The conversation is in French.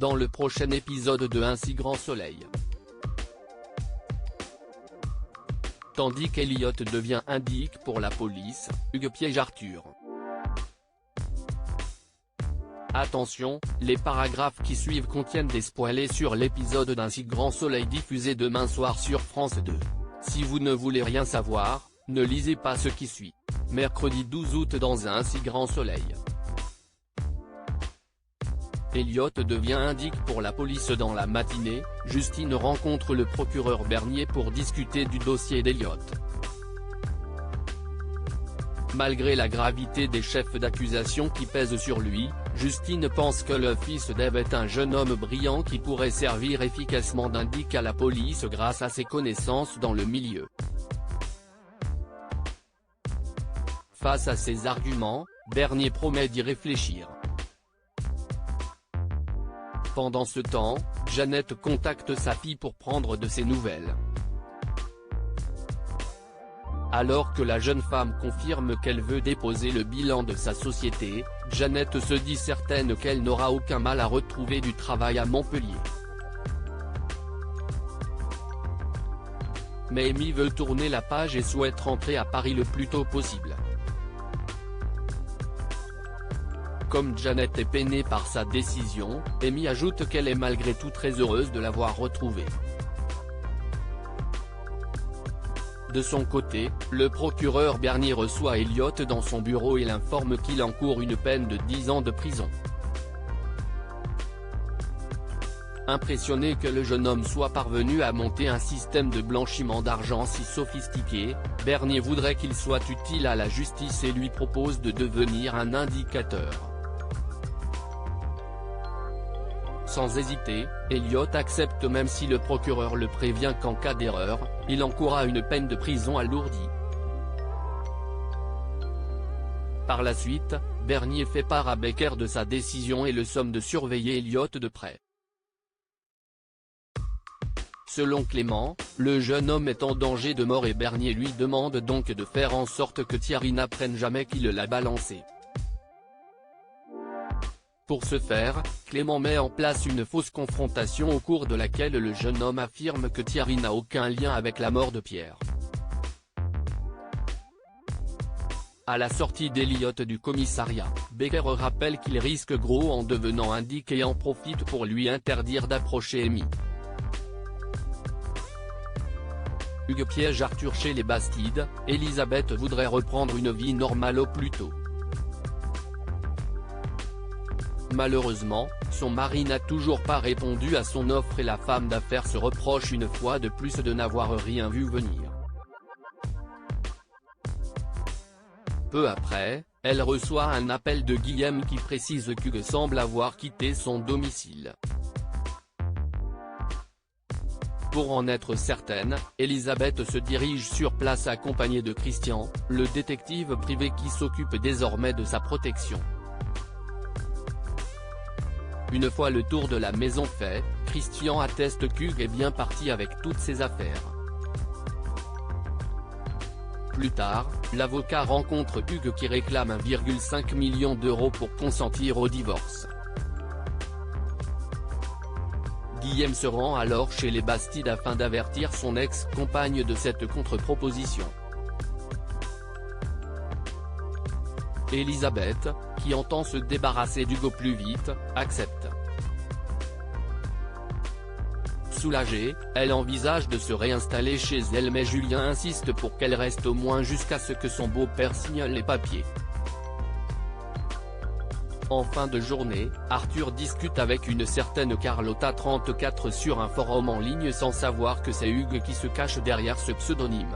dans le prochain épisode de Un si grand soleil. Tandis qu'Elliot devient indique pour la police, Hugues piège Arthur. Attention, les paragraphes qui suivent contiennent des spoilers sur l'épisode d'Un si grand soleil diffusé demain soir sur France 2. Si vous ne voulez rien savoir, ne lisez pas ce qui suit. Mercredi 12 août dans Un si grand soleil. Elliot devient indique pour la police dans la matinée, Justine rencontre le procureur Bernier pour discuter du dossier d'Elliot. Malgré la gravité des chefs d'accusation qui pèsent sur lui, Justine pense que le fils d'Ève est un jeune homme brillant qui pourrait servir efficacement d'indique à la police grâce à ses connaissances dans le milieu. Face à ces arguments, Bernier promet d'y réfléchir. Pendant ce temps, Jeannette contacte sa fille pour prendre de ses nouvelles. Alors que la jeune femme confirme qu'elle veut déposer le bilan de sa société, Jeannette se dit certaine qu'elle n'aura aucun mal à retrouver du travail à Montpellier. Mais Amy veut tourner la page et souhaite rentrer à Paris le plus tôt possible. Comme Jeannette est peinée par sa décision, Amy ajoute qu'elle est malgré tout très heureuse de l'avoir retrouvé. De son côté, le procureur Bernier reçoit Elliot dans son bureau et l'informe qu'il encourt une peine de 10 ans de prison. Impressionné que le jeune homme soit parvenu à monter un système de blanchiment d'argent si sophistiqué, Bernier voudrait qu'il soit utile à la justice et lui propose de devenir un indicateur. Sans hésiter, Elliot accepte même si le procureur le prévient qu'en cas d'erreur, il encourra une peine de prison alourdie. Par la suite, Bernier fait part à Becker de sa décision et le somme de surveiller Elliot de près. Selon Clément, le jeune homme est en danger de mort et Bernier lui demande donc de faire en sorte que Thierry n'apprenne jamais qu'il l'a balancé. Pour ce faire, Clément met en place une fausse confrontation au cours de laquelle le jeune homme affirme que Thierry n'a aucun lien avec la mort de Pierre. À la sortie d'Elliot du commissariat, Becker rappelle qu'il risque gros en devenant indique et en profite pour lui interdire d'approcher Amy. Hugues piège Arthur chez les Bastides, Elisabeth voudrait reprendre une vie normale au plus tôt. Malheureusement, son mari n'a toujours pas répondu à son offre et la femme d'affaires se reproche une fois de plus de n'avoir rien vu venir. Peu après, elle reçoit un appel de Guillaume qui précise qu'Hugues semble avoir quitté son domicile. Pour en être certaine, Elisabeth se dirige sur place accompagnée de Christian, le détective privé qui s'occupe désormais de sa protection. Une fois le tour de la maison fait, Christian atteste qu'Hugues est bien parti avec toutes ses affaires. Plus tard, l'avocat rencontre Hugues qui réclame 1,5 million d'euros pour consentir au divorce. Guillaume se rend alors chez les Bastides afin d'avertir son ex-compagne de cette contre-proposition. Elisabeth, qui entend se débarrasser d'Hugues au plus vite, accepte. Soulagée, elle envisage de se réinstaller chez elle mais Julien insiste pour qu'elle reste au moins jusqu'à ce que son beau-père signe les papiers. En fin de journée, Arthur discute avec une certaine Carlotta 34 sur un forum en ligne sans savoir que c'est Hugues qui se cache derrière ce pseudonyme.